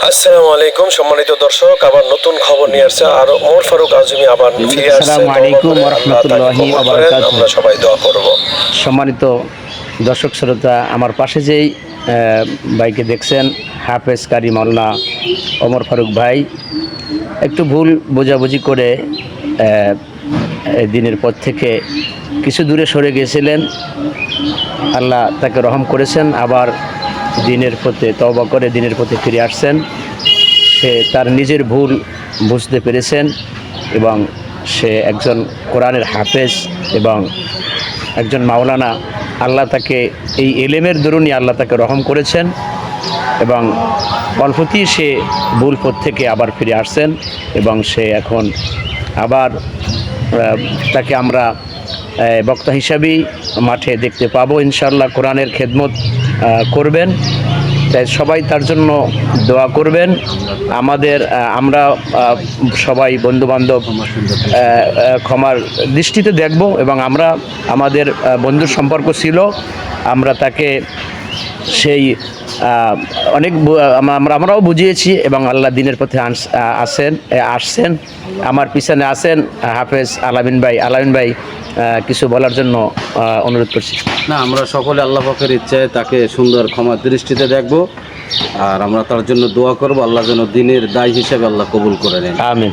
আসসালামু আলাইকুম সম্মানিত দর্শক, আবার নতুন খবর নিয়ে আসছে আর ওমর ফারুক আজমি আবার ফিরে আসছে। আসসালামু আলাইকুম ওয়া রাহমাতুল্লাহি ওয়া বারাকাতুহু। আমরা সবাই দোয়া করব। সম্মানিত দর্শক শ্রোতা, আমার পাশে যেই ভাইকে দেখছেন, হাফেজ কারি মাওলানা ওমর ফারুক ভাই একটু ভুল বোঝাবুঝি করে এই দিনের পর থেকে কিছু দূরে সরে গিয়েছিলেন। আল্লাহ তাকে রহম করেছেন, আবার দিনের পথে তওবা করে দিনের পথে ফিরে আসছেন। সে তার নিজের ভুল বুঝতে পেরেছেন এবং সে একজন কোরআনের হাফেজ এবং একজন মাওলানা। আল্লাহ তাকে এই এলেমের দরুনই আল্লাহ তাকে রহম করেছেন এবং অল্পতেই সে ভুল পথ থেকে আবার ফিরে আসছেন এবং সে এখন আবার তাকে আমরা বক্তা হিসাবেই মাঠে দেখতে পাবো। ইনশাআল্লাহ কোরআনের খেদমত করবেন, তাই সবাই তার জন্য দোয়া করবেন। আমরা সবাই বন্ধুবান্ধব ক্ষমার দৃষ্টিতে দেখব এবং আমাদের বন্ধুর সম্পর্ক ছিল, আমরা তাকে সেই আমরাও বুঝিয়েছি এবং আল্লাহ দিনের পথে আসছেন। আমার পিছনে আছেন হাফেজ আলামিন ভাই কিছু বলার জন্য অনুরোধ করছি। না, আমরা সকলে আল্লাহ পাকের ইচ্ছায় তাকে সুন্দর ক্ষমার দৃষ্টিতে দেখব আর আমরা তার জন্য দোয়া করব, আল্লাহ যেন দিনের দায় হিসেবে আল্লাহ কবুল করে নেন। আমিন।